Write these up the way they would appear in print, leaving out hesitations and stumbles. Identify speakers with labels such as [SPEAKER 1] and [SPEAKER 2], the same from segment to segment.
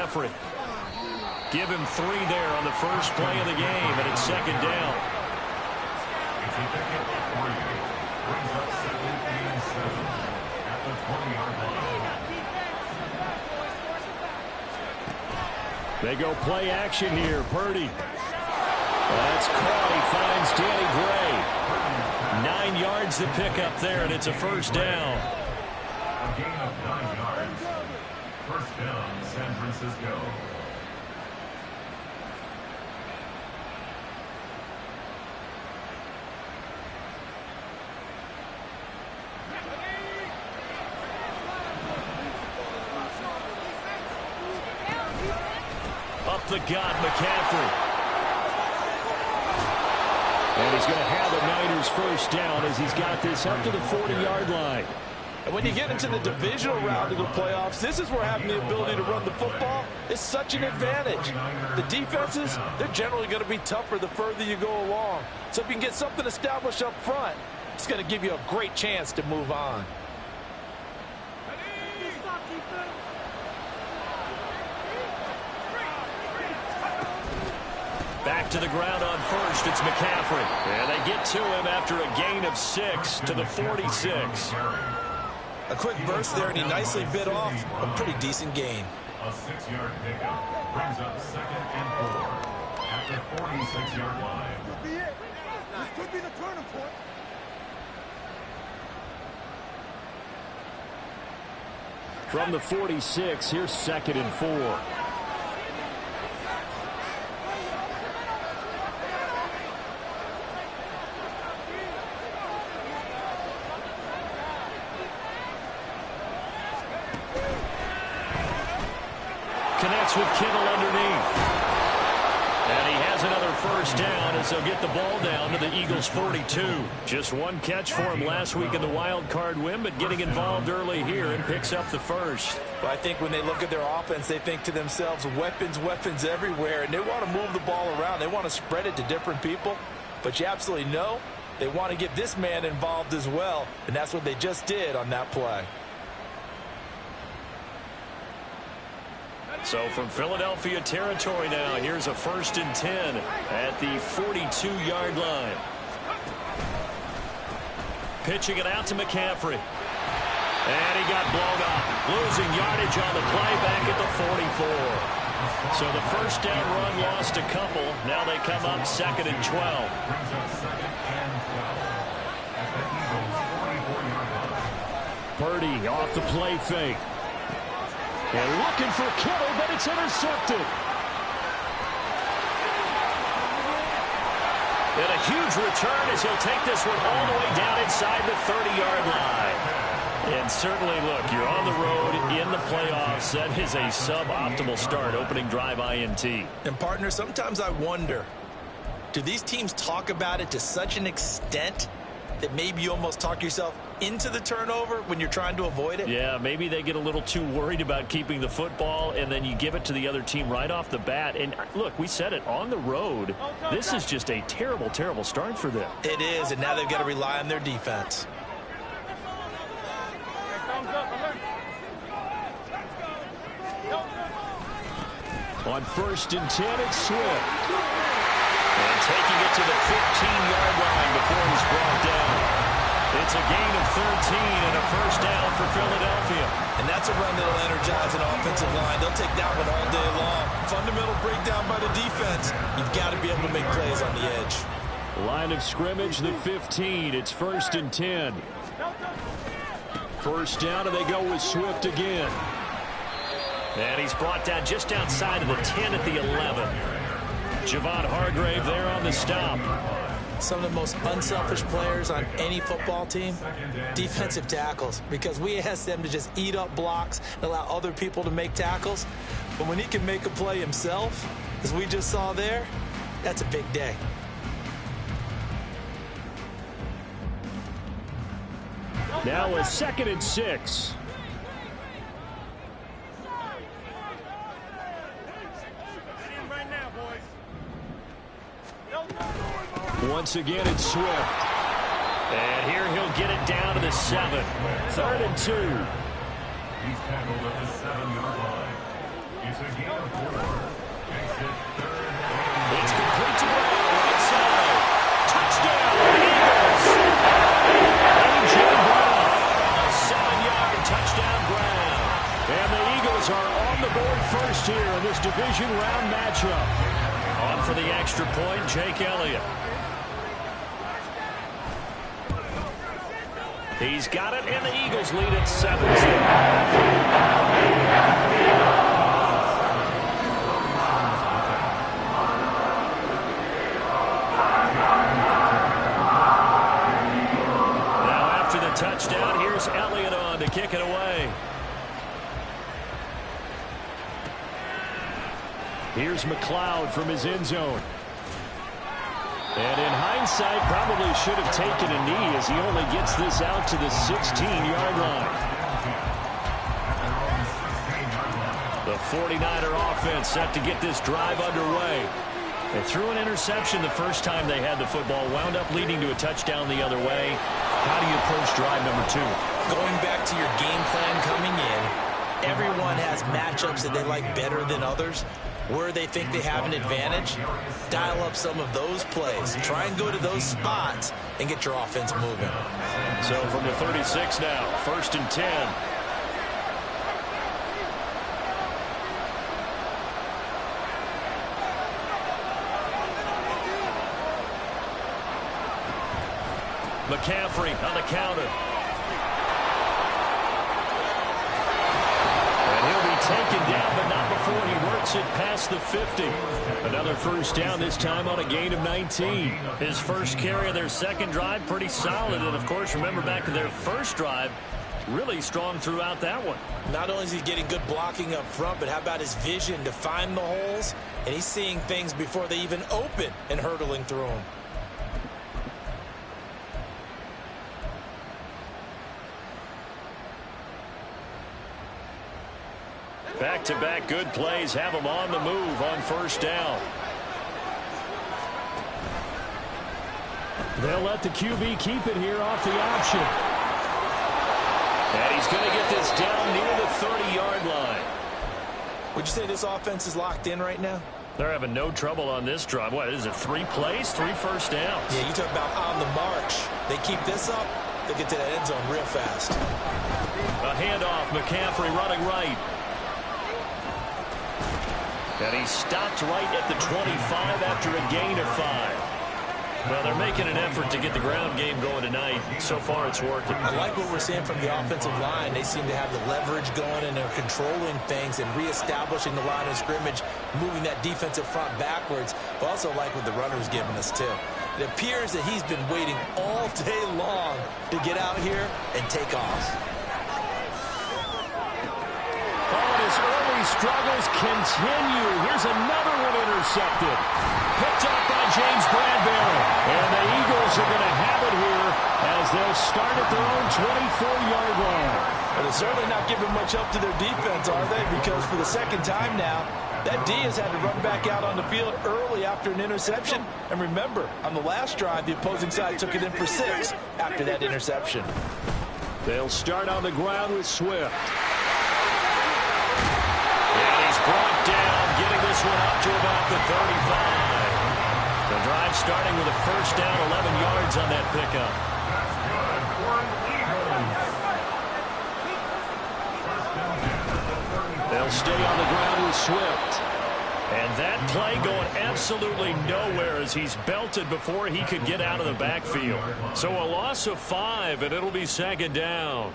[SPEAKER 1] McCaffrey. Give him 3 there on the first play of the game, and it's second down. Brings up 2nd and 7 at the 20-yard line. They go play action here. Purdy. That's caught. He finds Danny Gray. 9 yards to pick up there, and it's a first down. A gain of 9 yards. First down, San Francisco. Up the gut, McCaffrey. And he's going to have the Niners first down as he's got this up to the 40-yard line.
[SPEAKER 2] And when you get into the divisional round of the playoffs, this is where having the ability to run the football is such an advantage. The defenses, they're generally going to be tougher the further you go along. So if you can get something established up front, it's going to give you a great chance to move on.
[SPEAKER 1] Back to the ground on first. It's McCaffrey. And they get to him after a gain of 6 to the 46.
[SPEAKER 2] A quick burst there, and he nicely bit off a pretty decent gain.
[SPEAKER 3] A 6-yard pickup brings up 2nd and 4 at the 46-yard line.
[SPEAKER 4] Could be it. This could be the turning point.
[SPEAKER 1] From the 46, here's 2nd and 4. Connects with Kittle underneath. And he has another first down as they'll get the ball down to the Eagles' 42. Just one catch for him last week in the wild card win, but getting involved early here and picks up the first.
[SPEAKER 2] Well, I think when they look at their offense, they think to themselves, weapons, weapons everywhere, and they want to move the ball around. They want to spread it to different people, but you absolutely know they want to get this man involved as well, and that's what they just did on that play.
[SPEAKER 1] So from Philadelphia territory now, here's a 1st and 10 at the 42-yard line. Pitching it out to McCaffrey. And he got blown up. Losing yardage on the play back at the 44. So the first down run lost a couple. Now they come up 2nd and 12.
[SPEAKER 3] Brings up 2nd and 12 at the Eagles' 44-yard line.
[SPEAKER 1] Purdy off the play fake. And looking for Kittle, but it's intercepted. And a huge return as he'll take this one all the way down inside the 30-yard line. And certainly, look, you're on the road in the playoffs. That is a suboptimal start, opening drive INT.
[SPEAKER 2] And, partner, sometimes I wonder, do these teams talk about it to such an extent that maybe you almost talk yourself into the turnover when you're trying to avoid it?
[SPEAKER 1] Yeah, maybe they get a little too worried about keeping the football, and then you give it to the other team right off the bat. And look, we said it, on the road, this is just a terrible, terrible start for them.
[SPEAKER 2] It is, and now they've got to rely on their defense.
[SPEAKER 1] On 1st and 10, it's Swift. And taking it to the 15-yard line before he's brought down. It's a gain of 13 and a first down for Philadelphia.
[SPEAKER 2] And that's a run that'll energize an offensive line. They'll take that one all day long. Fundamental breakdown by the defense. You've got to be able to make plays on the edge.
[SPEAKER 1] Line of scrimmage, the 15. It's 1st and 10. First down, and they go with Swift again. And he's brought down just outside of the 10 at the 11. Javon Hargrave there on the stop.
[SPEAKER 2] Some of the most unselfish players on any football team, defensive tackles, because we ask them to just eat up blocks and allow other people to make tackles. But when he can make a play himself, as we just saw there, that's a big day.
[SPEAKER 1] Now a 2nd and 6. Once again, it's Swift. And here he'll get it down to the 7. 3rd and 2.
[SPEAKER 3] He's tackled at the 7-yard line. It's a gain of 4. Makes it 3rd and 8.
[SPEAKER 1] It's complete to Brown, right side. Touchdown, Eagles. A.J. Brown, a 7-yard touchdown Brown. And the Eagles are on the board first here in this division round matchup. On for the extra point, Jake Elliott. He's got it, and the Eagles lead at 7-0. Now after the touchdown, here's Elliott on to kick it away. Here's McLeod from his end zone. And in hindsight, probably should have taken a knee as he only gets this out to the 16-yard line. The 49er offense set to get this drive underway. They threw an interception the first time they had the football, wound up leading to a touchdown the other way. How do you approach drive number 2?
[SPEAKER 2] Going back to your game plan coming in, everyone has matchups that they like better than others. Where they think they have an advantage, dial up some of those plays. Try and go to those spots and get your offense moving.
[SPEAKER 1] So from the 36 now, 1st and 10. McCaffrey on the counter. Taken down, but not before he works it past the 50. Another first down, this time on a gain of 19. His first carry of their second drive, pretty solid. And, of course, remember back to their first drive, really strong throughout that one.
[SPEAKER 2] Not only is he getting good blocking up front, but how about his vision to find the holes? And he's seeing things before they even open and hurdling through them.
[SPEAKER 1] Back-to-back good plays have them on the move on first down. They'll let the QB keep it here off the option. And he's going to get this down near the 30-yard line.
[SPEAKER 2] Would you say this offense is locked in right now?
[SPEAKER 1] They're having no trouble on this drive. What is it, 3 plays, 3 first downs?
[SPEAKER 2] Yeah, you talk about on the march. They keep this up, they get to that end zone real fast.
[SPEAKER 1] A handoff, McCaffrey running right. And he stopped right at the 25 after a gain of 5. Well, they're making an effort to get the ground game going tonight. So far, it's working.
[SPEAKER 2] I like what we're seeing from the offensive line. They seem to have the leverage going, and they're controlling things and reestablishing the line of scrimmage, moving that defensive front backwards. But also like what the runner's giving us, too. It appears that he's been waiting all day long to get out here and take off.
[SPEAKER 1] His early struggles continue. Here's another one intercepted. Picked up by James Bradbury. And the Eagles are going to have it here as they'll start at their own 24-yard line.
[SPEAKER 2] Well, they're certainly not giving much up to their defense, are they? Because for the second time now, that D has had to run back out on the field early after an interception. And remember, on the last drive, the opposing side took it in for 6 after that interception.
[SPEAKER 1] They'll start on the ground with Swift. Brought down, getting this one up to about the 35. The drive starting with a first down, 11 yards on that pickup. They'll stay on the ground with Swift. And that play going absolutely nowhere as he's belted before he could get out of the backfield. So a loss of 5, and it'll be second down.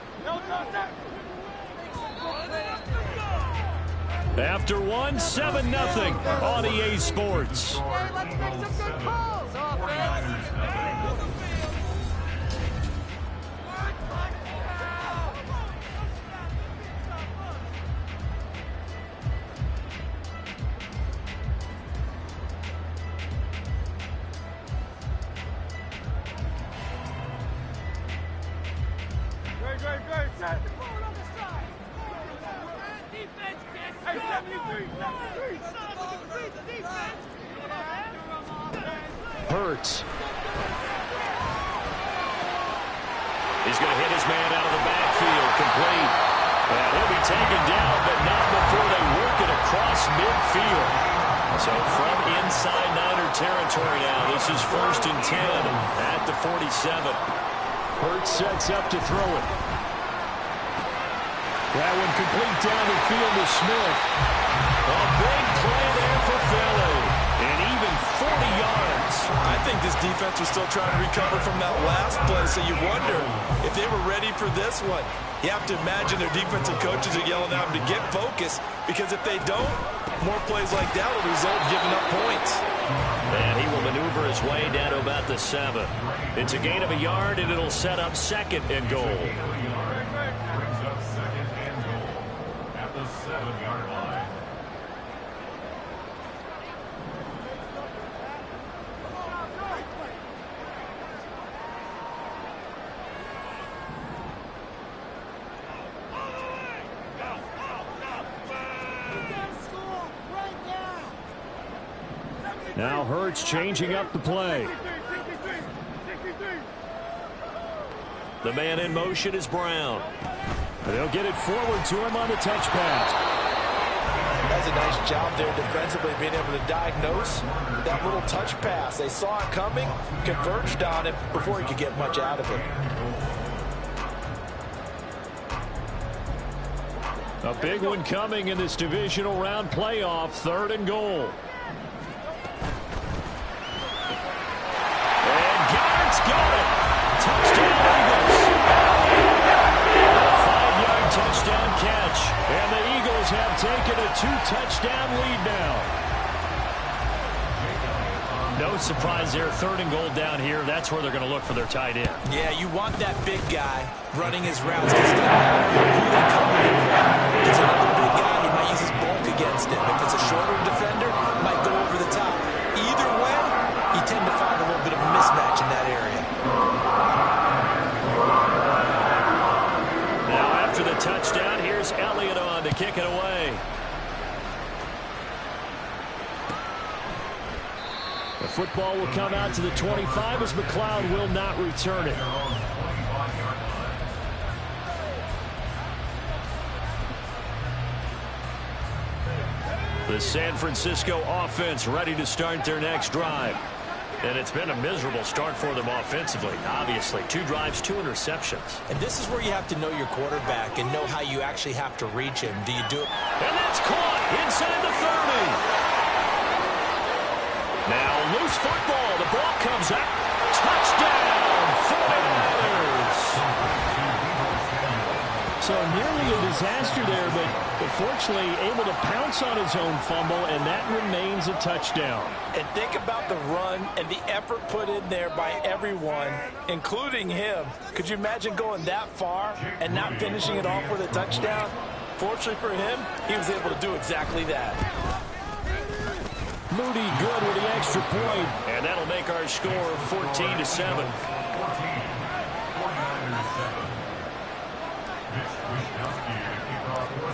[SPEAKER 1] After 1, 7-0 on EA Sports.
[SPEAKER 4] Hey, let's make some good calls, offense. Great, set.
[SPEAKER 1] Hurts. He's going to hit his man out of the backfield, complete. And he'll be taken down, but not before they work it across across midfield. So from inside Niner territory now, this is 1st and 10 at the 47.
[SPEAKER 2] Hurts sets up to throw it. That one complete down the field to Smith.
[SPEAKER 1] A big play there for Philly. And even 40 yards.
[SPEAKER 2] I think this defense was still trying to recover from that last play, so you wonder if they were ready for this one. You have to imagine their defensive coaches are yelling at them to get focused, because if they don't, more plays like that will result in giving up points.
[SPEAKER 1] And he will maneuver his way down to about the 7. It's a gain of a yard, and it'll set up 2nd and goal.
[SPEAKER 3] Brings up 2nd and goal at the 7-yard line.
[SPEAKER 2] Now Hurts changing up the play.
[SPEAKER 1] The man in motion is Brown.
[SPEAKER 2] They'll get it forward to him on the touch pass.
[SPEAKER 5] That's a nice job there defensively, being able to diagnose that little touch pass. They saw it coming, converged on it before he could get much out of it.
[SPEAKER 2] A big one coming in this divisional round playoff, 3rd and goal.
[SPEAKER 1] Got it. Touchdown Eagles. A 5-yard touchdown catch.
[SPEAKER 2] And the Eagles have taken a 2-touchdown lead now.
[SPEAKER 1] No surprise there. 3rd and goal down here. That's where they're going to look for their tight end.
[SPEAKER 5] Yeah, you want that big guy running his routes. Because if it's another big guy, he might use his bulk against him. If it's a shorter defender, he might go over the top. Either way, you tend to find a little bit of a mismatch in that area.
[SPEAKER 1] Now after the touchdown, here's Elliott on to kick it away.
[SPEAKER 2] The football will come out to the 25 as McLeod will not return it.
[SPEAKER 1] The San Francisco offense ready to start their next drive. And it's been a miserable start for them offensively. Obviously, 2 drives, 2 interceptions.
[SPEAKER 5] And this is where you have to know your quarterback and know how you actually have to reach him. Do you do it?
[SPEAKER 1] And that's caught inside the 30. Now loose football. The ball comes up. Touchdown, 49ers.
[SPEAKER 2] So nearly a disaster there, but fortunately able to pounce on his own fumble, and that remains a touchdown.
[SPEAKER 5] And think about the run and the effort put in there by everyone, including him. Could you imagine going that far and not finishing it off with a touchdown? Fortunately for him, he was able to do exactly that.
[SPEAKER 2] Moody good with the extra point.
[SPEAKER 1] And that'll make our score 14-7.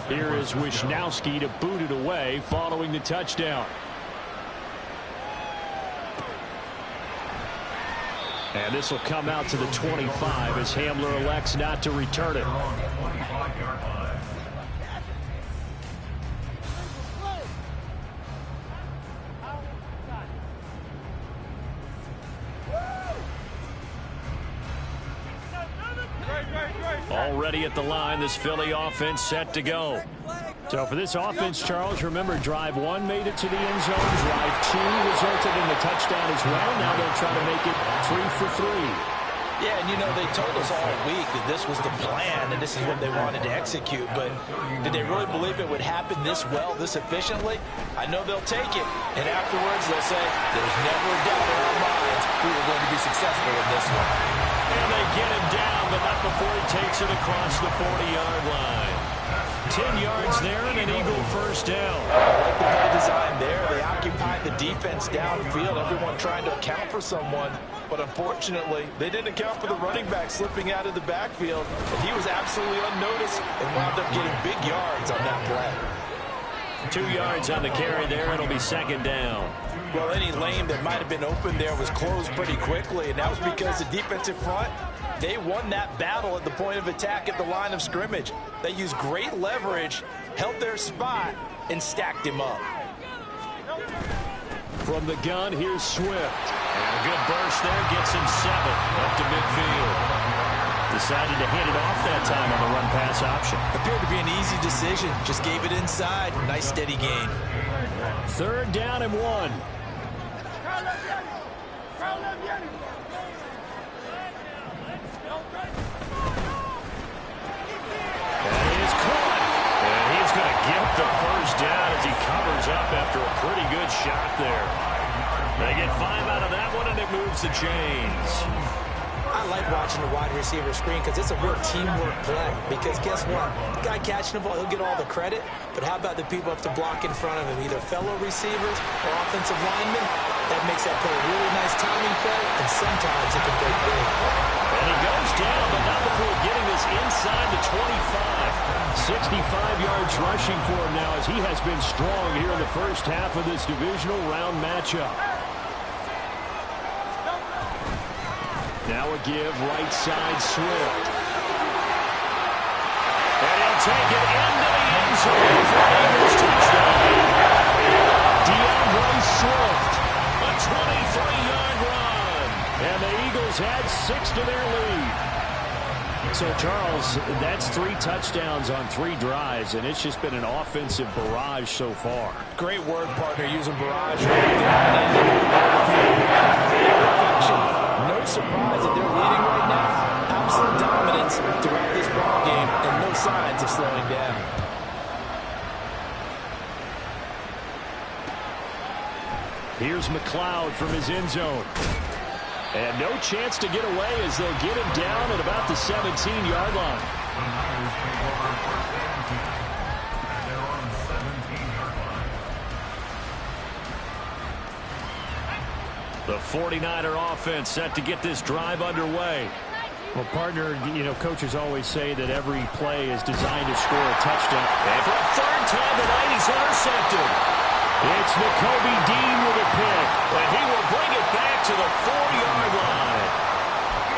[SPEAKER 2] Here is Wisnowski to boot it away following the touchdown. And this will come out to the 25 as Hamler elects not to return it.
[SPEAKER 1] Already at the line, this Philly offense set to go.
[SPEAKER 2] So for this offense, Charles, remember drive 1 made it to the end zone. Drive 2 resulted in the touchdown as well. Now they'll try to make it 3 for 3.
[SPEAKER 5] Yeah, and you know, they told us all week that this was the plan and this is what they wanted to execute, but did they really believe it would happen this well, this efficiently? I know they'll take it, and afterwards they'll say, there's never a doubt in our minds we were going to be successful in this one.
[SPEAKER 1] And they get him down, but not before he takes it across the 40-yard line. 10 yards there and an Eagle first down.
[SPEAKER 5] I like the play design there. They occupied the defense downfield, everyone trying to account for someone. But unfortunately, they didn't account for the running back slipping out of the backfield. And he was absolutely unnoticed and wound up getting big yards on that play.
[SPEAKER 1] 2 yards on the carry there. It'll be second down.
[SPEAKER 5] Well, any lane that might have been open there was closed pretty quickly. And that was because the defensive front, they won that battle at the point of attack at the line of scrimmage. They used great leverage, held their spot, and stacked him up.
[SPEAKER 1] From the gun, here's Swift. And a good burst there gets him 7 up to midfield. Decided to hand it off that time on the run-pass option.
[SPEAKER 5] Appeared to be an easy decision. Just gave it inside. Nice steady gain.
[SPEAKER 1] 3rd down and 1. That is caught. And he's going to get the first down as he covers up after a pretty good shot there. They get 5 out of that one, and it moves the chains.
[SPEAKER 5] I like watching the wide receiver screen because it's a real teamwork play. Because guess what? The guy catching the ball, he'll get all the credit. But how about the people up to block in front of him, either fellow receivers or offensive linemen? That makes that play a really nice timing play, and sometimes it can break big.
[SPEAKER 1] And he goes down, but not before getting this inside the 25. 65 yards rushing for him now as he has been strong here in the first half of this divisional round matchup. Now a give, right side, Swift. And he'll take it into the end zone for an Eagles touchdown. DeAndre Swift, a 23-yard run. And the Eagles add 6 to their lead. So, Charles, that's 3 touchdowns on 3 drives, and it's just been an offensive barrage so far.
[SPEAKER 5] Great word, partner, using barrage. No surprise that they're leading right now. Absolute dominance throughout this ball game, and no signs of slowing down.
[SPEAKER 1] Here's McLeod from his end zone. And no chance to get away as they'll get him down at about the 17-yard line. The 49er offense set to get this drive underway. Well, partner, you know, coaches always say that every play is designed to score a touchdown. And for a 3rd time tonight, he's intercepted. It's Nakobe Dean with a pick, and he will bring it back to the 4-yard line.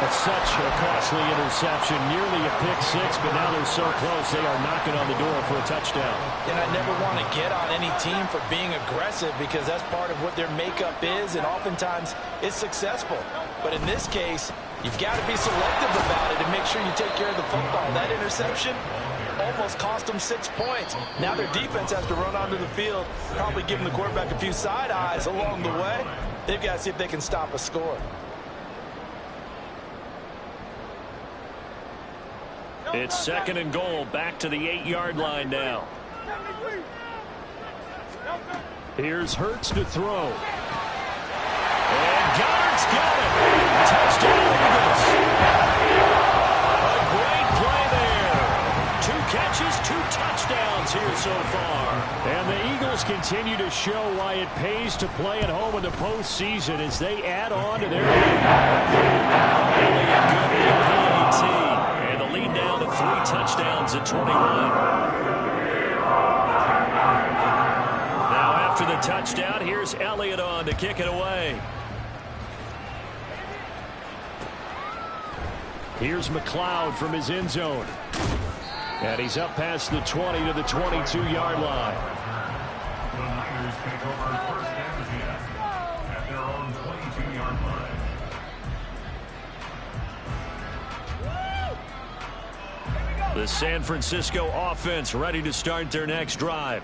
[SPEAKER 1] That's such a costly interception, nearly a pick 6, but now they're so close they are knocking on the door for a touchdown.
[SPEAKER 5] And I never want to get on any team for being aggressive because that's part of what their makeup is, and oftentimes it's successful. But in this case, you've got to be selective about it and make sure you take care of the football. That interception almost cost them 6 points. Now their defense has to run onto the field, probably giving the quarterback a few side eyes along the way. They've got to see if they can stop a score.
[SPEAKER 1] It's 2nd and goal, back to the 8-yard line now. Here's Hurts to throw. And Goddard's got it. Touchdown, Eagles. A great play there. 2 catches, 2 touchdowns here so far. And the Eagles continue to show why it pays to play at home in the postseason as they add on to their lead. And they get good with the PAT. And the lead down to 3 touchdowns at 21. Now after the touchdown, here's Elliott on to kick it away. Here's McLeod from his end zone. And he's up past the 20 to the 22-yard line.
[SPEAKER 3] The Niners take over 1st and 10 at their own 22-yard line.
[SPEAKER 1] The San Francisco offense ready to start their next drive.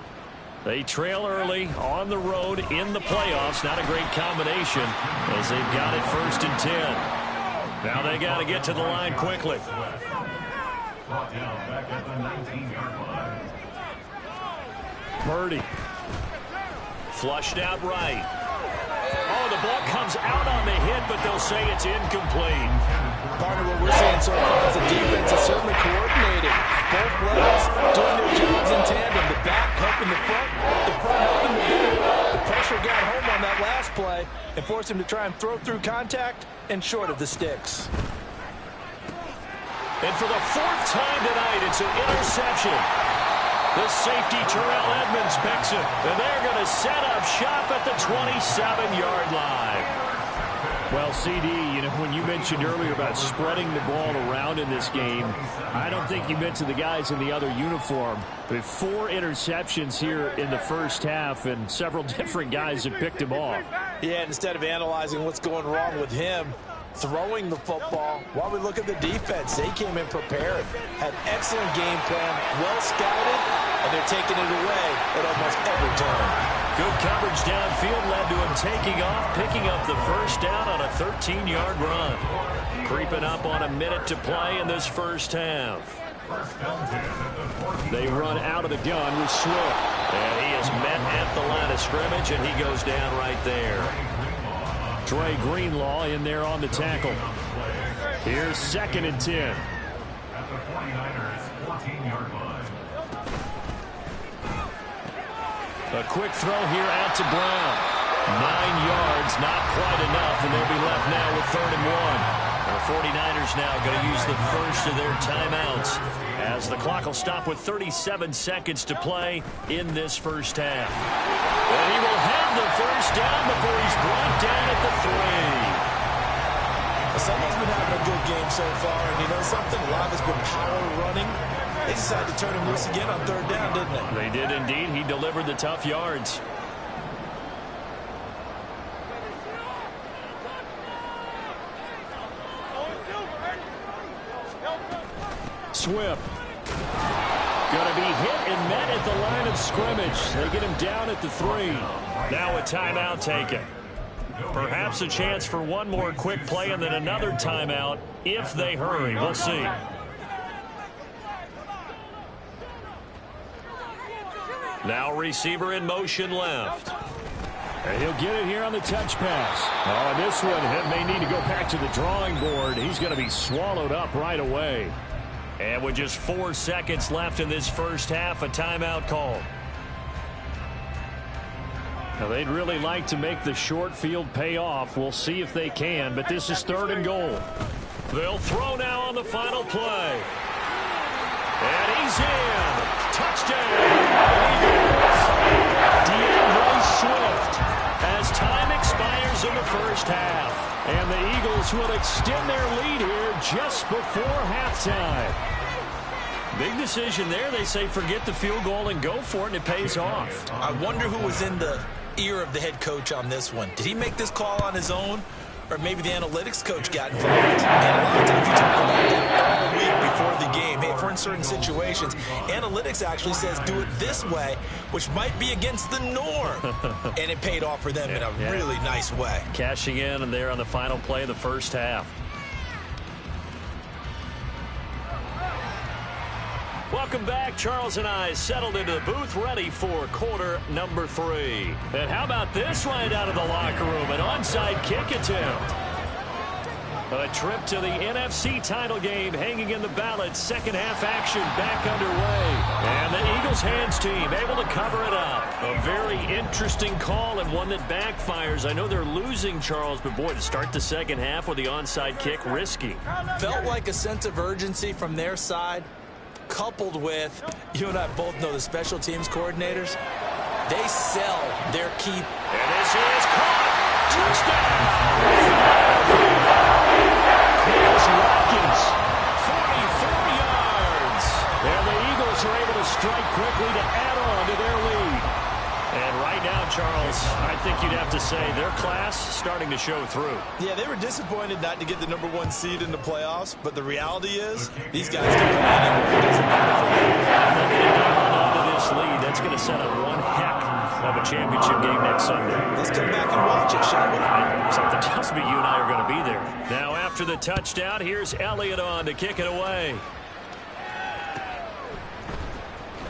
[SPEAKER 1] They trail early on the road in the playoffs. Not a great combination as they've got it 1st and 10. Now they got to get to the line quickly.
[SPEAKER 3] Brought down back at the 19-yard line.
[SPEAKER 1] Purdy. Flushed out right. Oh, the ball comes out on the hit, but they'll say it's incomplete.
[SPEAKER 5] Partner, what we're seeing so far is the defense is certainly coordinated. Both players doing their jobs in tandem. The back helping the front helping the middle. The pressure got home on that last play and forced him to try and throw through contact and short of the sticks.
[SPEAKER 1] And for the 4th time tonight, it's an interception. The safety, Terrell Edmonds, picks it. And they're going to set up shop at the 27-yard line. Well, CD, you know, when you mentioned earlier about spreading the ball around in this game, I don't think you mentioned the guys in the other uniform. But 4 interceptions here in the first half, and several different guys have picked him off.
[SPEAKER 5] Yeah, instead of analyzing what's going wrong with him, throwing the football, while we look at the defense, they came in prepared, had excellent game plan, well scouted, and they're taking it away at almost every turn.
[SPEAKER 1] Good coverage downfield led to him taking off, picking up the first down on a 13-yard run. Creeping up on a minute to play in this first half. They run out of the gun with Swift. And he is met at the line of scrimmage, and he goes down right there. Dre Greenlaw in there on the tackle. Here's 2nd and 10.
[SPEAKER 3] At the 49ers 14-yard line.
[SPEAKER 1] A quick throw here out to Brown. 9 yards, not quite enough, and they'll be left now with 3rd and 1. The 49ers now going to use the first of their timeouts as the clock will stop with 37 seconds to play in this first half. And he will have the first down before he's brought down at the 3.
[SPEAKER 5] Someone's been having a good game so far, and you know something? A lot has been power running. They decided to turn him loose again on 3rd down, didn't they?
[SPEAKER 1] They did indeed. He delivered the tough yards. Swift. Going to be hit and met at the line of scrimmage. They get him down at the 3. Now a timeout taken. Perhaps a chance for one more quick play and then another timeout if they hurry. We'll see. Now receiver in motion left. And he'll get it here on the touch pass. Oh, and this one may need to go back to the drawing board. He's going to be swallowed up right away. And with just 4 seconds left in this first half, a timeout call. Now, they'd really like to make the short field pay off. We'll see if they can, but this is 3rd and goal. They'll throw now on the final play. And he's in. Touchdown. DeAndre Swift as time expires in the first half. And the Eagles will extend their lead here just before halftime. Big decision there. They say forget the field goal and go for it, and it pays off.
[SPEAKER 5] I wonder who was in the ear of the head coach on this one. Did he make this call on his own? Or maybe the analytics coach got involved. And a lot of times you talk about that all week before the game. Hey, for in certain situations, analytics actually says do it this way, which might be against the norm. And it paid off for them in a really nice way.
[SPEAKER 1] Cashing in and there on the final play of the first half. Welcome back. Charles and I settled into the booth, ready for quarter number 3. And how about this right out of the locker room? An onside kick attempt. A trip to the NFC title game hanging in the balance. Second half action back underway. And the Eagles hands team able to cover it up. A very interesting call and one that backfires. I know they're losing, Charles, but boy, to start the second half with the onside kick, risky.
[SPEAKER 5] Felt like a sense of urgency from their side, coupled with, you and I both know the special teams coordinators, they sell their keep.
[SPEAKER 1] And this is caught. Touchdown. Chris Watkins, 44 yards. And the Eagles are able to strike quickly to add on to their lead. And right now, Charles, I think you'd have to say their class starting to show through.
[SPEAKER 5] Yeah, they were disappointed not to get the number 1 seed in the playoffs, but the reality is these guys can come anywhere. It doesn't matter for them.
[SPEAKER 1] If they can hold on to this lead, that's going to set up one heck of a championship game next Sunday.
[SPEAKER 5] Let's come back and watch it, shall we?
[SPEAKER 1] Something tells me you and I are going to be there. Now, after the touchdown, here's Elliott on to kick it away.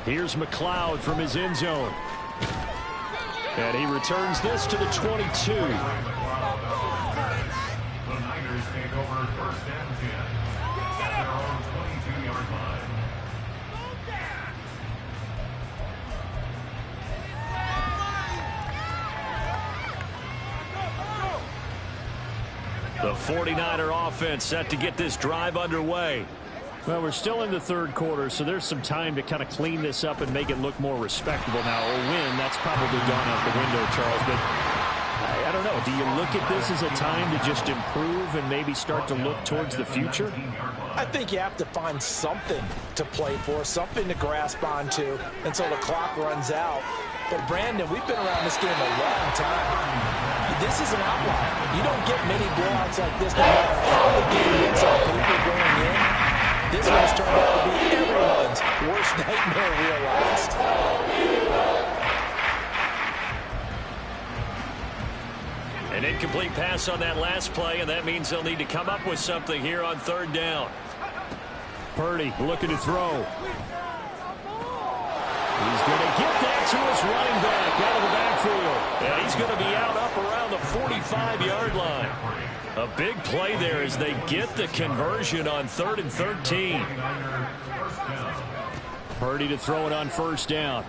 [SPEAKER 1] Here's McLeod from his end zone. And he returns this to the 22.
[SPEAKER 3] The Niners take over 1st and 10 at their own 22-yard line.
[SPEAKER 1] The 49er offense set to get this drive underway. Well, we're still in the 3rd quarter, so there's some time to kind of clean this up and make it look more respectable now. A win, that's probably gone out the window, Charles, but I don't know. Do you look at this as a time to just improve and maybe start to look towards the future?
[SPEAKER 5] I think you have to find something to play for, something to grasp onto until the clock runs out. But, Brandon, we've been around this game a long time. This is an outlier. You don't get many blowouts like this no matter how the game looks on paper going in. This one's turned out to be everyone's worst nightmare realized.
[SPEAKER 1] An incomplete pass on that last play, and that means they'll need to come up with something here on third down. Purdy looking to throw. He's going to get that to his running back out of the backfield. And he's going to be out up around the 45-yard line. A big play there as they get the conversion on 3rd and 13. Purdy to throw it on first down.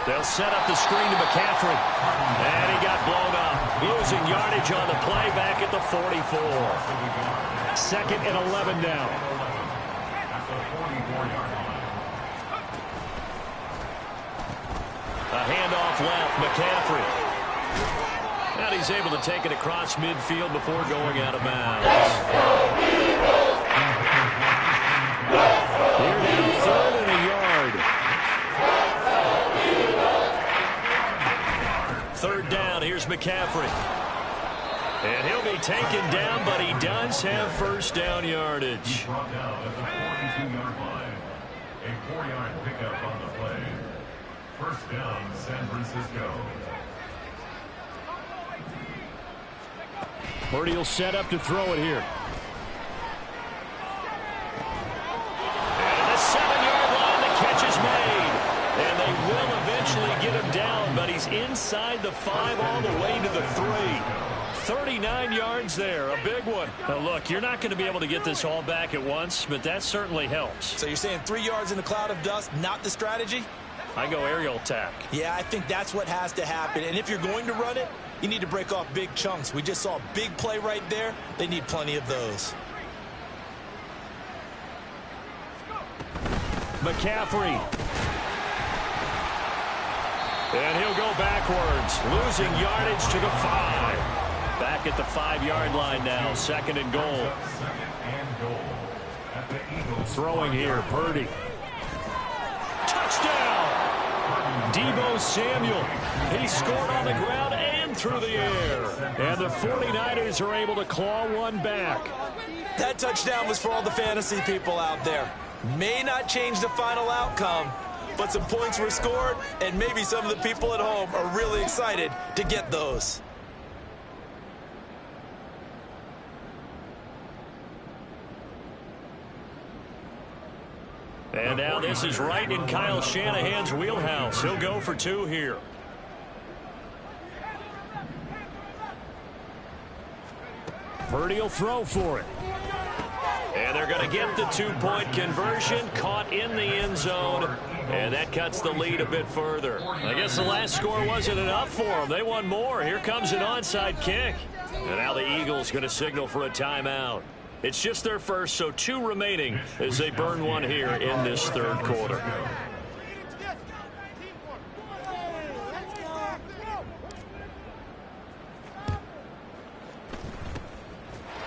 [SPEAKER 1] They'll set up the screen to McCaffrey. And he got blown up. Losing yardage on the play back at the 44. 2nd and 11 now. A handoff left, McCaffrey. And he's able to take it across midfield before going out of bounds. Here now, 3rd and a yard. 3rd down, here's McCaffrey. And he'll be taken down, but he does have first down yardage.
[SPEAKER 3] Brought down at the 42-yard line. A 4-yard pickup on the play. First down, San Francisco.
[SPEAKER 1] Purdy will set up to throw it here. And at the 7-yard line, the catch is made. And they will eventually get him down, but he's inside the 5 all the way to the 3. 39 yards there, a big one. Now look, you're not going to be able to get this all back at once, but that certainly helps.
[SPEAKER 5] So you're saying 3 yards in a cloud of dust, not the strategy?
[SPEAKER 1] I go aerial attack.
[SPEAKER 5] Yeah, I think that's what has to happen. And if you're going to run it, you need to break off big chunks. We just saw a big play right there. They need plenty of those.
[SPEAKER 1] McCaffrey. And he'll go backwards, losing yardage to the 5. Back at the 5-yard line now, 2nd and goal. Throwing here, Purdy. Touchdown! Deebo Samuel. He scored on the ground and through the air. And the 49ers are able to claw one back.
[SPEAKER 5] That touchdown was for all the fantasy people out there. May not change the final outcome, but some points were scored, and maybe some of the people at home are really excited to get those.
[SPEAKER 1] And now this is right in Kyle Shanahan's wheelhouse. He'll go for 2 here. Purdy will throw for it. And they're going to get the 2-point conversion, caught in the end zone, and that cuts the lead a bit further. I guess the last score wasn't enough for them. They want more. Here comes an onside kick. And now the Eagles going to signal for a timeout. It's just their first, so 2 remaining as they burn one here in this 3rd quarter.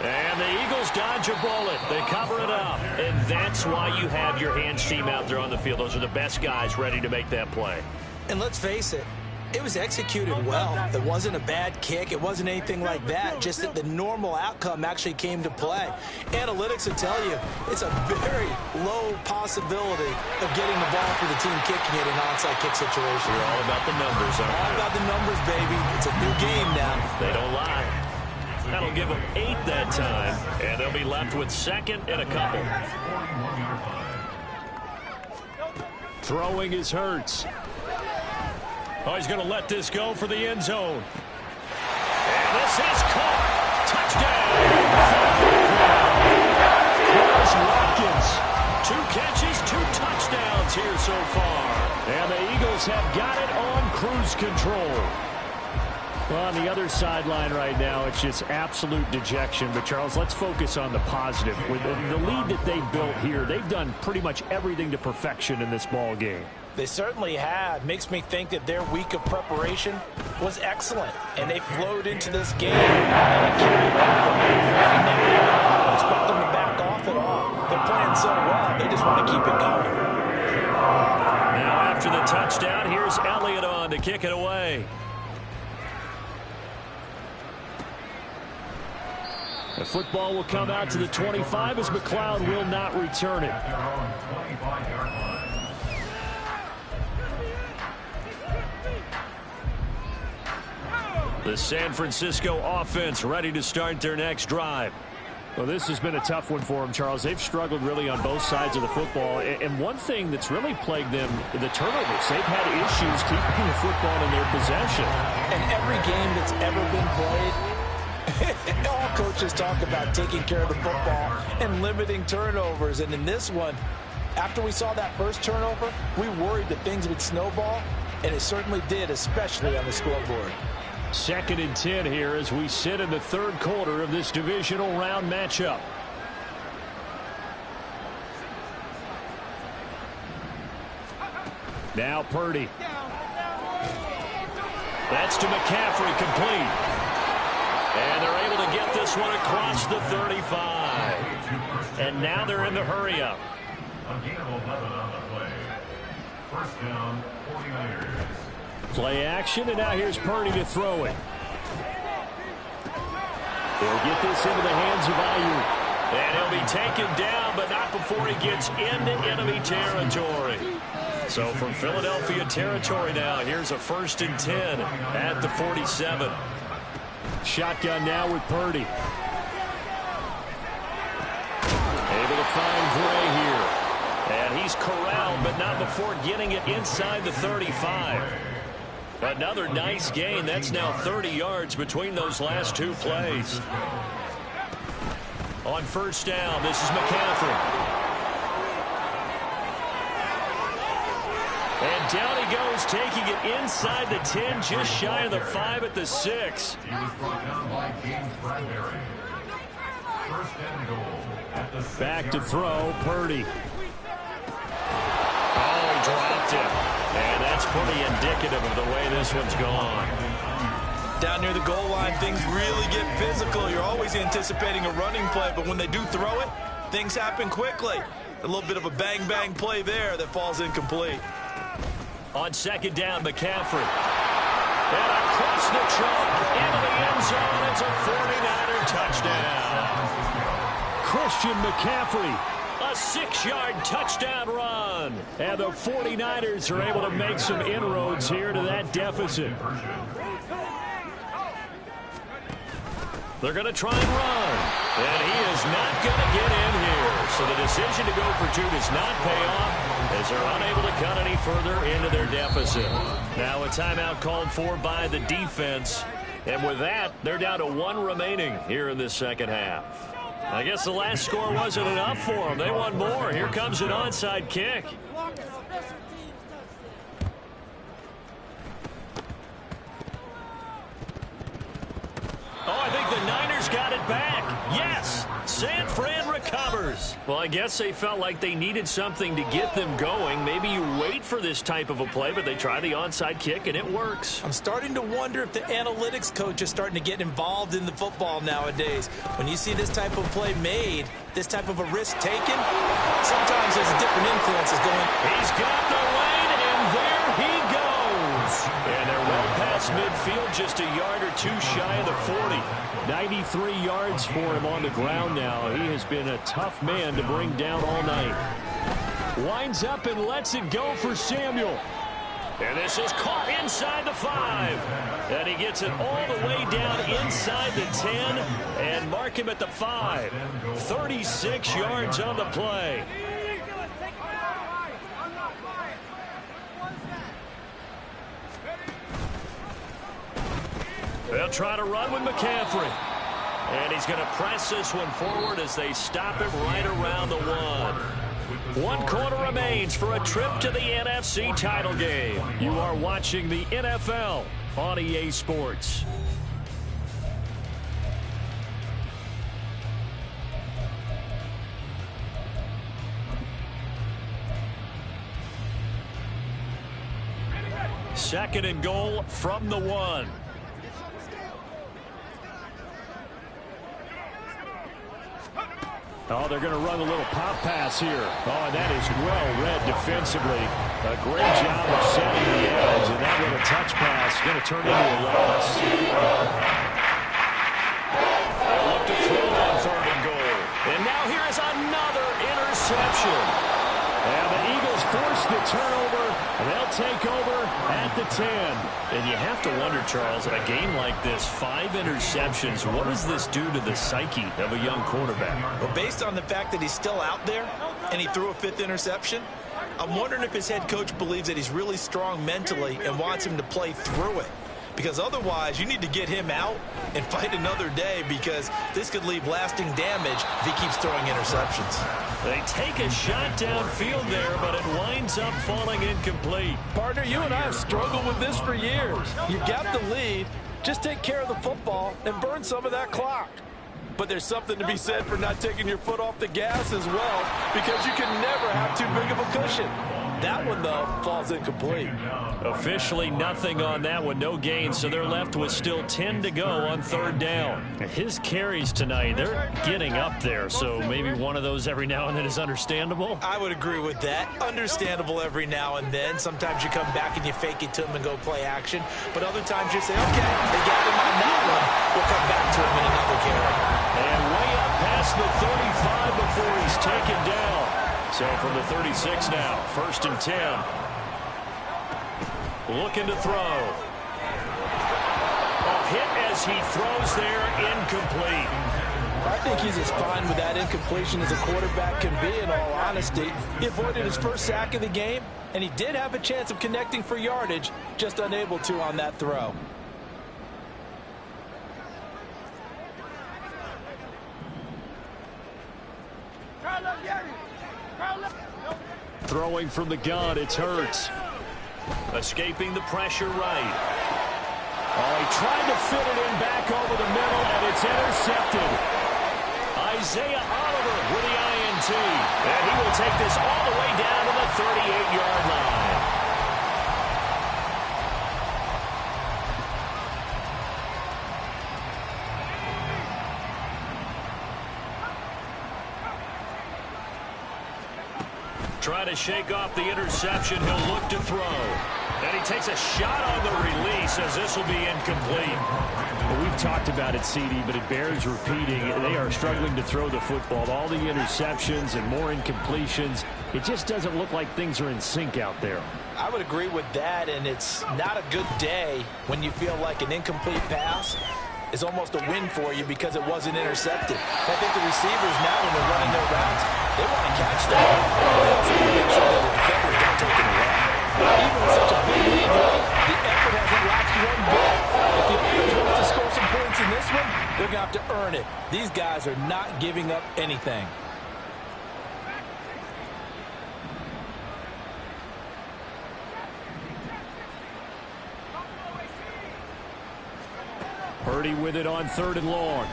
[SPEAKER 1] And the Eagles dodge a bullet. They cover it up. And that's why you have your hands team out there on the field. Those are the best guys ready to make that play.
[SPEAKER 5] And let's face it, it was executed well. It wasn't a bad kick. It wasn't anything like that. Just that the normal outcome actually came to play. Analytics will tell you it's a very low possibility of getting the ball for the team kicking it in an onside kick situation.
[SPEAKER 1] You're all about the numbers, aren't you?
[SPEAKER 5] All about the numbers, baby. It's a new game now.
[SPEAKER 1] They don't lie. That'll give them 8 that time, and they'll be left with 2nd and a couple. Throwing is Hurts. Oh, he's going to let this go for the end zone. And this is caught. Touchdown. Watkins. 2 catches, 2 touchdowns here so far. And the Eagles have got it on cruise control. Well, on the other sideline right now, it's just absolute dejection. But, Charles, let's focus on the positive. With the lead that they've built here, they've done pretty much everything to perfection in this ball game.
[SPEAKER 5] They certainly had. Makes me think that their week of preparation was excellent, and they flowed into this game and it carried over. Right now, I don't expect them to back off at all. They're playing so well, they just want to keep it going.
[SPEAKER 1] Now after the touchdown, here's Elliott on to kick it away. The football will come out to the 25 as McLeod will not return it. The San Francisco offense ready to start their next drive.
[SPEAKER 6] Well, this has been a tough one for them, Charles. They've struggled really on both sides of the football. And one thing that's really plagued them, the turnovers. They've had issues keeping the football in their possession.
[SPEAKER 5] And every game that's ever been played, all coaches talk about taking care of the football and limiting turnovers. And in this one, after we saw that first turnover, we worried that things would snowball, and it certainly did, especially on the scoreboard.
[SPEAKER 1] 2nd and 10 here as we sit in the third quarter of this divisional round matchup. Now Purdy. That's to McCaffrey, complete. And they're able to get this one across the 35. And now they're in the hurry-up.
[SPEAKER 3] A gain of 11 on the play. First down, 49ers.
[SPEAKER 1] Play action, and now here's Purdy to throw it. They'll get this into the hands of Ayuk. And he'll be taken down, but not before he gets into enemy territory. So from Philadelphia territory now, here's a 1st and 10 at the 47. Shotgun now with Purdy. Able to find Gray here. And he's corralled, but not before getting it inside the 35. Another nice gain. That's now 30 yards between those last two plays. On 1st down, this is McCaffrey. And down he goes, taking it inside the 10, just shy of the 5 at the 6.
[SPEAKER 3] He was brought down by James Bradbury. 1st and goal at the 6.
[SPEAKER 1] Back to throw, Purdy. Oh, he dropped it. And that's pretty indicative of the way this one's gone.
[SPEAKER 5] Down near the goal line, things really get physical. You're always anticipating a running play, but when they do throw it, things happen quickly. A little bit of a bang-bang play there that falls incomplete.
[SPEAKER 1] On 2nd down, McCaffrey. And across the trunk, into the end zone. It's a 49er touchdown. Christian McCaffrey. A 6-yard touchdown run. And the 49ers are able to make some inroads here to that deficit. They're going to try and run. And he is not going to get in here. So the decision to go for 2 does not pay off as they're unable to cut any further into their deficit. Now a timeout called for by the defense. And with that, they're down to 1 remaining here in this second half. I guess the last score wasn't enough for them. They want more. Here comes an onside kick. Oh, I think the Niners got it back. Yes, San Fran recovers. Well, I guess they felt like they needed something to get them going. Maybe you wait for this type of a play, but they try the onside kick, and it works.
[SPEAKER 5] I'm starting to wonder if the analytics coach is starting to get involved in the football nowadays. When you see this type of play made, this type of a risk taken, sometimes there's a different influences going.
[SPEAKER 1] He's got the lane, and there he goes. And they're well past midfield, just a yard or 2 shy of the 40. 93 yards for him on the ground now. He has been a tough man to bring down all night. Winds up and lets it go for Samuel. And this is caught inside the 5. And he gets it all the way down inside the 10 and mark him at the 5. 36 yards on the play. They'll try to run with McCaffrey. And he's going to press this one forward as they stop him right around the 1. 1 quarter remains for a trip to the NFC title game. You are watching the NFL on EA Sports. 2nd and goal from the 1.
[SPEAKER 6] Oh, they're going to run a little pop pass here. Oh, and that is well read defensively. A great job of setting the edge, and that little touch pass is going to turn into a loss.
[SPEAKER 1] They look to throw on 3rd and goal. And now here is another interception. And the Eagles force the turnover, and they'll take over at the 10. And you have to wonder, Charles, in a game like this, 5 interceptions, what does this do to the psyche of a young quarterback?
[SPEAKER 5] Well, based on the fact that he's still out there and he threw a 5th interception, I'm wondering if his head coach believes that he's really strong mentally and wants him to play through it. Because otherwise, you need to get him out and fight another day, because this could leave lasting damage if he keeps throwing interceptions.
[SPEAKER 1] They take a shot downfield there, but it winds up falling incomplete.
[SPEAKER 2] Partner, you and I have struggled with this for years. You got the lead. Just take care of the football and burn some of that clock. But there's something to be said for not taking your foot off the gas as well, because you can never have too big of a cushion. That one, though, falls incomplete.
[SPEAKER 1] Officially nothing on that one, no gain, so they're left with still 10 to go on 3rd down. His carries tonight, they're getting up there, so maybe one of those every now and then is understandable.
[SPEAKER 5] I would agree with that. Understandable every now and then. Sometimes you come back and you fake it to him and go play action. But other times you say, okay, they got him on that one. We'll come back to him in another carry.
[SPEAKER 1] And way up past the 35 before he's taken down. So from the 36 now, 1st and 10. Looking to throw. A hit as he throws there, incomplete.
[SPEAKER 2] I think he's as fine with that incompletion as a quarterback can be, in all honesty. He avoided his first sack of the game, and he did have a chance of connecting for yardage, just unable to on that throw.
[SPEAKER 6] Throwing from the gun, it's Hurts.
[SPEAKER 1] Escaping the pressure right. Oh, he tried to fit it in back over the middle, and it's intercepted. Isaiah Oliver with the INT. And he will take this all the way down to the 38-yard line. Trying to shake off the interception. He'll look to throw. And he takes a shot on the release, as this will be incomplete.
[SPEAKER 6] Well, we've talked about it, CD, but it bears repeating. They are struggling to throw the football. All the interceptions and more incompletions. It just doesn't look like things are in sync out there.
[SPEAKER 5] I would agree with that, and it's not a good day when you feel like an incomplete pass is almost a win for you because it wasn't intercepted. I think the receivers now, when they're running their routes, they want to catch that. They also want to make sure that the defenders don't take it away. Even with such a big lead, the effort hasn't lapsed one bit. If the offense wants to score some points in this one, they're going to have to earn it. These guys are not giving up anything.
[SPEAKER 6] Purdy with it on 3rd and long.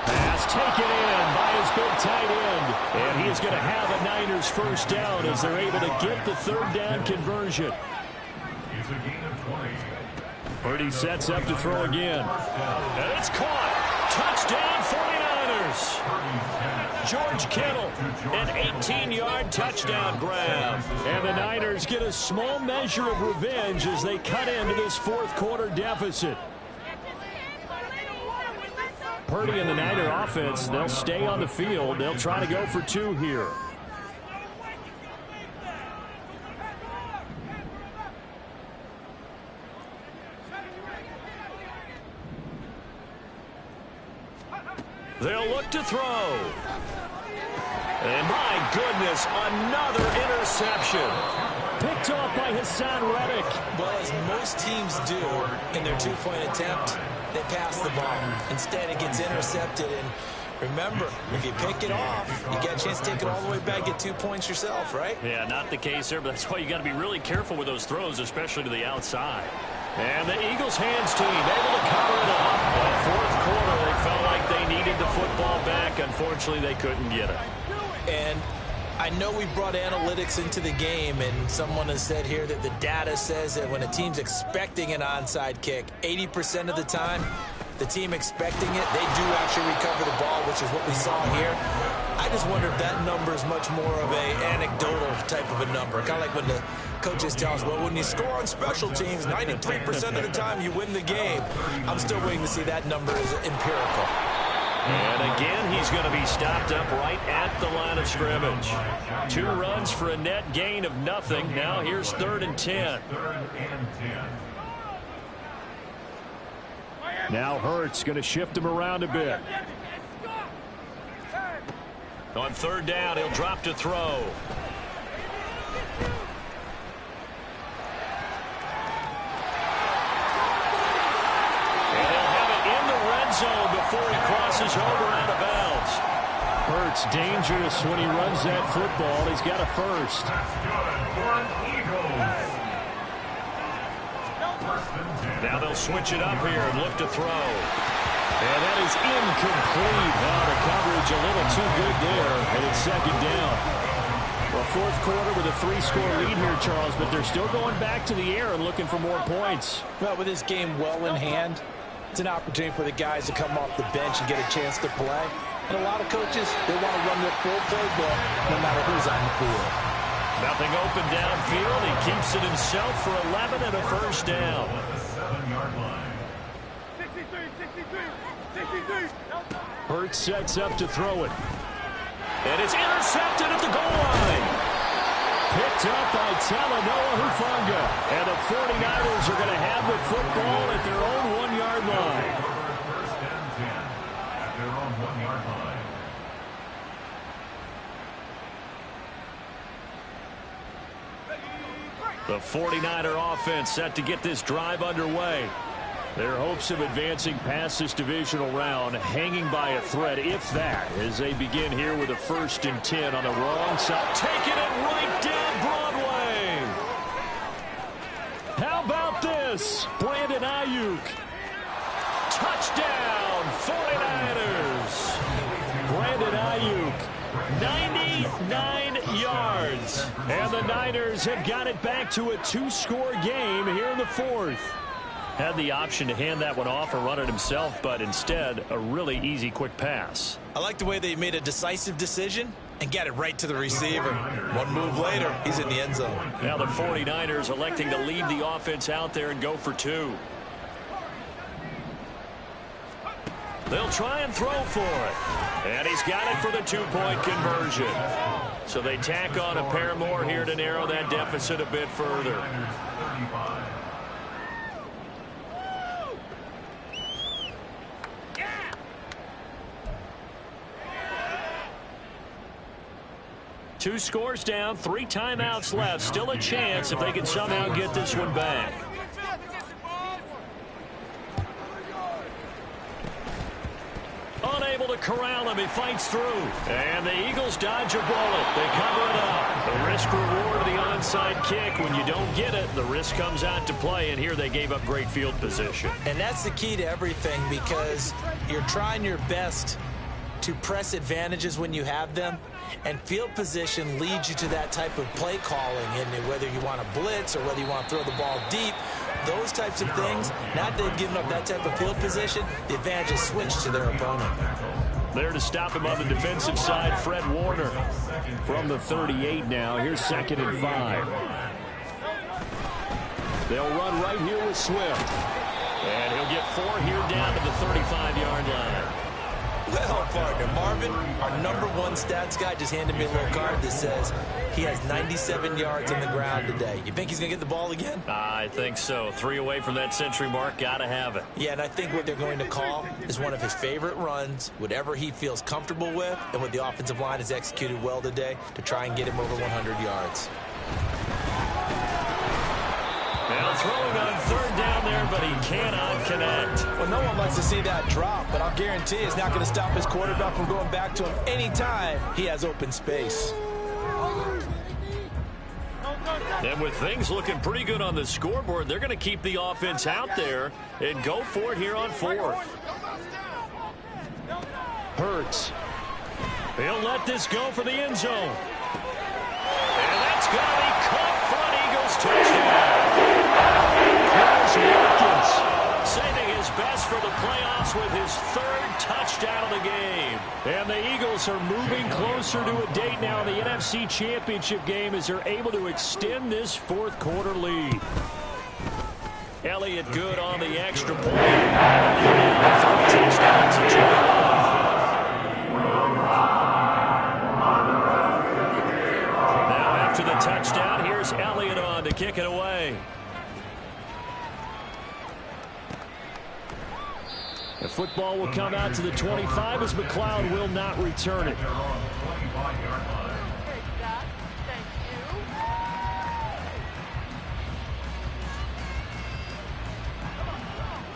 [SPEAKER 6] Pass taken in by his big tight end. And he is going to have a Niners first down as they're able to get the 3rd down conversion.
[SPEAKER 3] It's a gain of 20.
[SPEAKER 6] Purdy sets up to throw again.
[SPEAKER 1] And it's caught. Touchdown 49ers. George Kittle, an 18-yard touchdown grab.
[SPEAKER 6] And the Niners get a small measure of revenge as they cut into this 4th quarter deficit. Purdy and the Niner offense, they'll stay on the field. They'll try to go for 2 here.
[SPEAKER 1] They'll look to throw. And my goodness, another interception.
[SPEAKER 6] Picked off by Hassan Reddick.
[SPEAKER 5] Well, as most teams do in their 2-point attempt, they pass the ball. Instead, it gets intercepted. And remember, if you pick it off, you get a chance to take it all the way back, get 2 points yourself, right?
[SPEAKER 1] Yeah, not the case there, but that's why you got to be really careful with those throws, especially to the outside. And the Eagles hands team able to cover it up. But 4th quarter, they felt like they needed the football back. Unfortunately, they couldn't get it.
[SPEAKER 5] And I know we brought analytics into the game, and someone has said here that the data says that when a team's expecting an onside kick, 80% of the time, the team expecting it, they do actually recover the ball, which is what we saw here. I just wonder if that number is much more of a anecdotal type of a number. Kind of like when the coaches tell us, well, when you score on special teams, 93% of the time you win the game. I'm still waiting to see that number as empirical.
[SPEAKER 1] And again, he's going to be stopped up right at the line of scrimmage. 2 runs for a net gain of nothing. Now here's 3rd and 10.
[SPEAKER 6] Now Hurts going to shift him around a bit.
[SPEAKER 1] On 3rd down, he'll drop to throw. And he'll have it in the red zone before he crosses over out of bounds.
[SPEAKER 6] Hurts dangerous when he runs that football. He's got a first.
[SPEAKER 1] Now they'll switch it up here and look to throw. And that is incomplete. Now the coverage a little too good there, and it's 2nd down.
[SPEAKER 6] Well, 4th quarter with a 3-score lead here, Charles, but they're still going back to the air and looking for more points.
[SPEAKER 5] Well, with this game well in hand, it's an opportunity for the guys to come off the bench and get a chance to play. And a lot of coaches, they want to run their full playbook no matter who's on the field.
[SPEAKER 1] Nothing open downfield. He keeps it himself for 11 and a first down.
[SPEAKER 4] 63.
[SPEAKER 6] Hurts sets up to throw it.
[SPEAKER 1] And it's intercepted at the goal line.
[SPEAKER 6] Picked up by Talanoa Hufanga. And the 49ers are going to have the football at their own 1-yard line.
[SPEAKER 3] First and 10 at their own 1-yard line.
[SPEAKER 1] The 49er offense set to get this drive underway.
[SPEAKER 6] Their hopes of advancing past this divisional round hanging by a thread, if that, as they begin here with a 1st and 10 on the wrong side.
[SPEAKER 1] Taking it right down Broadway.
[SPEAKER 6] How about this? Brandon Ayuk.
[SPEAKER 1] Touchdown, 49ers.
[SPEAKER 6] Brandon Ayuk.
[SPEAKER 1] 99 yards.
[SPEAKER 6] And the Niners have got it back to a 2-score game here in the 4th.
[SPEAKER 1] Had the option to hand that one off or run it himself, but instead, a really easy, quick pass.
[SPEAKER 5] I like the way they made a decisive decision and got it right to the receiver. One move later, he's in the end zone.
[SPEAKER 1] Now the 49ers electing to leave the offense out there and go for 2. They'll try and throw for it. And he's got it for the 2-point conversion. So they tack on a pair more here to narrow that deficit a bit further.
[SPEAKER 3] 35.
[SPEAKER 1] Two scores down, 3 timeouts left. Still a chance if they can somehow get this one back. Unable to corral him. He fights through. And the Eagles dodge a bullet. They cover it up. The risk reward of the onside kick. When you don't get it, the risk comes out to play. And here they gave up great field position.
[SPEAKER 5] And that's the key to everything, because you're trying your best to press advantages when you have them. And field position leads you to that type of play calling. And whether you want to blitz or whether you want to throw the ball deep, those types of things, now that they've given up that type of field position, the advantage is switched to their opponent.
[SPEAKER 6] There to stop him on the defensive side, Fred Warner. From the 38 now, here's 2nd and 5. They'll run right here with Swift.
[SPEAKER 1] And he'll get 4 here down to the 35-yard line.
[SPEAKER 5] Well, partner, Marvin, our #1 stats guy, just handed me a little card that says he has 97 yards on the ground today. You think he's going to get the ball again?
[SPEAKER 1] I think so. 3 away from that century mark. Got to have it.
[SPEAKER 5] Yeah, and I think what they're going to call is one of his favorite runs, whatever he feels comfortable with, and what the offensive line has executed well today to try and get him over 100 yards.
[SPEAKER 1] Now throwing on 3rd down there, but he cannot connect.
[SPEAKER 5] Well, no one likes to see that drop, but I'll guarantee it's not going to stop his quarterback from going back to him anytime he has open space.
[SPEAKER 1] And with things looking pretty good on the scoreboard, they're going to keep the offense out there and go for it here on 4th.
[SPEAKER 6] Hurts.
[SPEAKER 1] He'll let this go for the end zone. Gonna be caught front. Eagles touchdown. Chris Watkins saving his best for the playoffs with his third touchdown of the game. And the Eagles are moving closer to a date now in the NFC Championship game as they're able to extend this fourth quarter lead. Elliott good on the extra point. Now 3 touchdowns to 21. After the touchdown, here's Elliott on to kick it away. The football will come out to the 25 as McLeod will not return it.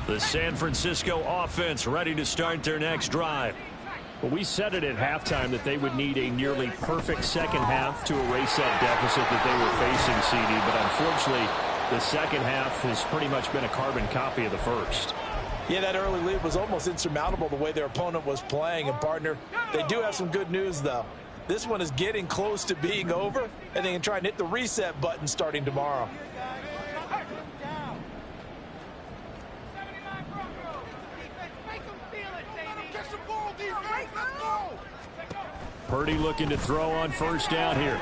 [SPEAKER 1] The San Francisco offense ready to start their next drive. Well, we said it at halftime that they would need a nearly perfect second half to erase that deficit that they were facing, CD. But unfortunately, the second half has pretty much been a carbon copy of the first.
[SPEAKER 5] Yeah, that early lead was almost insurmountable the way their opponent was playing. And, partner, they do have some good news, though. This one is getting close to being over, and they can try and hit the reset button starting tomorrow.
[SPEAKER 1] Purdy looking to throw on first down here.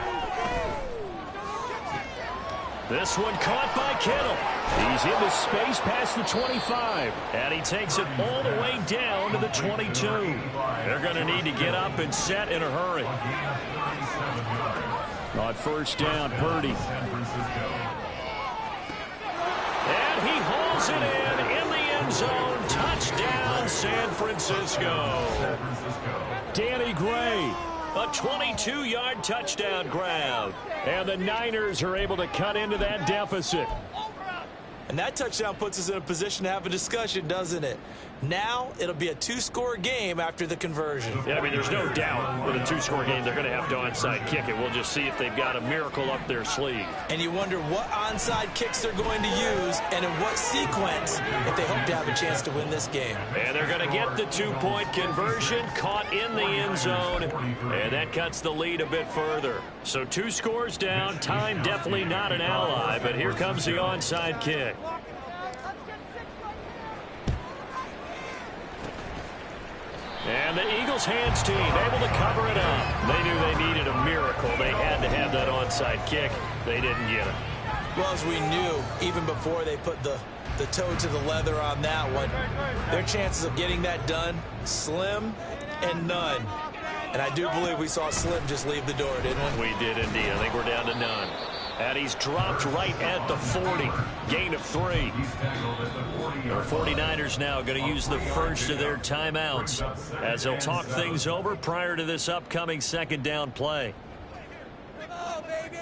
[SPEAKER 1] This one caught by Kittle. He's into space past the 25. And he takes it all the way down to the 22. They're going to need to get up and set in a hurry. On first down, Purdy. And he hauls it in the end zone. Touchdown, San Francisco. Danny Gray. A 22-yard touchdown grab. And the Niners are able to cut into that deficit.
[SPEAKER 5] And that touchdown puts us in a position to have a discussion, doesn't it? Now it'll be a 2-score game after the conversion.
[SPEAKER 1] Yeah, I mean, there's no doubt with a 2-score game they're going to have to onside kick it. We'll just see if they've got a miracle up their sleeve.
[SPEAKER 5] And you wonder what onside kicks they're going to use and in what sequence if they hope to have a chance to win this game.
[SPEAKER 1] And they're going to get the 2-point conversion caught in the end zone. And that cuts the lead a bit further. So 2 scores down. Time definitely not an ally, but here comes the onside kick. And the Eagles hands team able to cover it up. They knew they needed a miracle. They had to have that onside kick. They didn't get it.
[SPEAKER 5] Well, as we knew, even before they put the toe to the leather on that one, their chances of getting that done, slim and none. And I do believe we saw Slim just leave the door, didn't we?
[SPEAKER 1] We did indeed. I think we're down to none. And he's dropped right at the 40. Gain of 3. The 49ers now going to use the first of their timeouts as they'll talk things over prior to this upcoming second down play.
[SPEAKER 4] Oh, baby!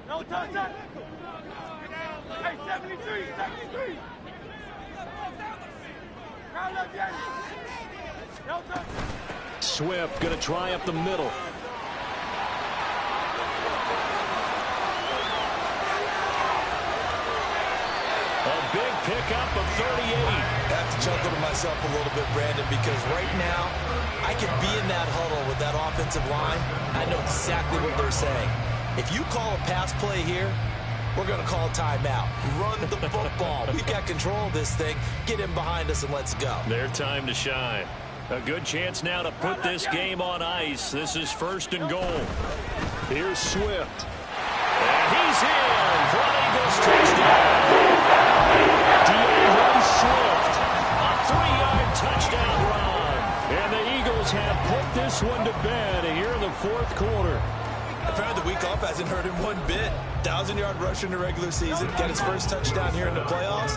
[SPEAKER 4] No touch that! Hey, 73! 73! Round up, Jenny! No touch!
[SPEAKER 1] Swift going to try up the middle. A big pickup of 38.
[SPEAKER 5] I have to chuckle to myself a little bit, Brandon, because right now I could be in that huddle with that offensive line. I know exactly what they're saying. If you call a pass play here, we're going to call a timeout. Run the football. We've got control of this thing. Get in behind us and let's go.
[SPEAKER 1] Their time to shine. A good chance now to put this game on ice. This is first and goal. Here's Swift. And he's in for an Eagles touchdown. DeAndre Swift, a 3-yard touchdown run. And the Eagles have put this one to bed here in the fourth quarter.
[SPEAKER 5] Apparently the week off hasn't hurt him one bit. 1,000-yard rusher in the regular season. Got his first touchdown here in the playoffs.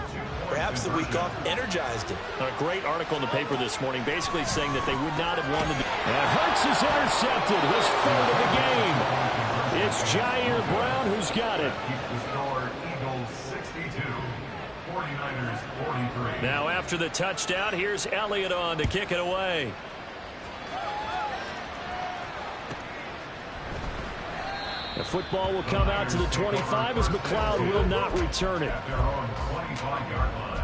[SPEAKER 5] Perhaps the week off energized him.
[SPEAKER 1] A great article in the paper this morning basically saying that they would not have wanted to. And Hurts is intercepted. His third of the game. It's Jair Brown who's got it.
[SPEAKER 3] Eagles 62, 49ers 43.
[SPEAKER 1] Now after the touchdown, here's Elliott on to kick it away. The football will come out to the 25 as McLeod will not return it.
[SPEAKER 3] At their own 25-yard line.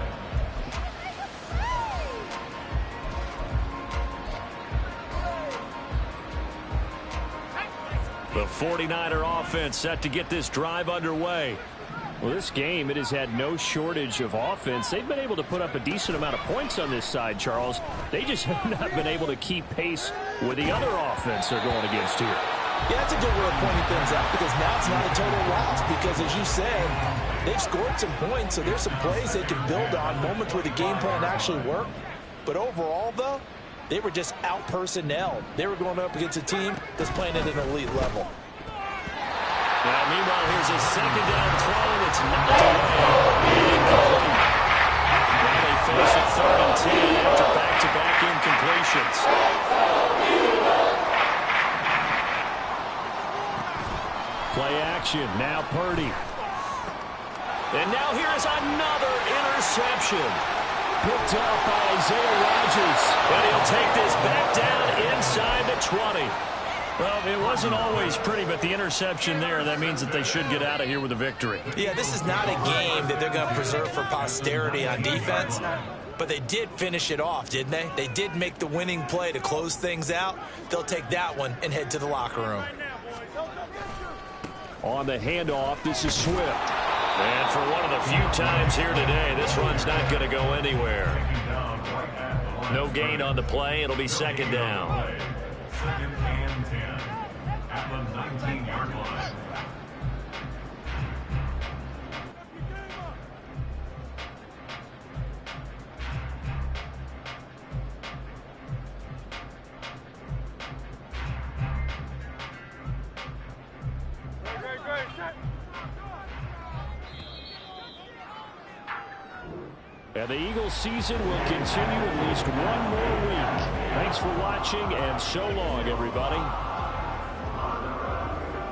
[SPEAKER 1] The 49er offense set to get this drive underway.
[SPEAKER 6] Well, this game, it has had no shortage of offense. They've been able to put up a decent amount of points on this side, Charles. They just have not been able to keep pace with the other offense they're going against here.
[SPEAKER 5] Yeah, that's a good way of pointing things out, because now it's not a total loss, because as you said, they've scored some points, so there's some plays they can build on, moments where the game plan actually worked. But overall, though, they were just out-personnelled. They were going up against a team that's playing at an elite level.
[SPEAKER 1] Now, meanwhile, here's a second down throw. It's knocked away. Incomplete. Now they face a 3rd and 10 after back-to-back incompletions. Play action. Now Purdy. And now here's another interception. Picked up by Isaiah Rodgers. And he'll take this back down inside the 20. Well, it wasn't always pretty, but the interception there, that means that they should get out of here with a victory.
[SPEAKER 5] Yeah, this is not a game that they're going to preserve for posterity on defense, but they did finish it off, didn't they? They did make the winning play to close things out. They'll take that one and head to the locker room.
[SPEAKER 1] On the handoff, this is Swift. And for one of the few times here today, this run's not going to go anywhere. No gain on the play. It'll be second down.
[SPEAKER 3] Second and 10 at the 19-yard line.
[SPEAKER 6] And the Eagles season will continue at least one more week. Thanks for watching, and so long, everybody.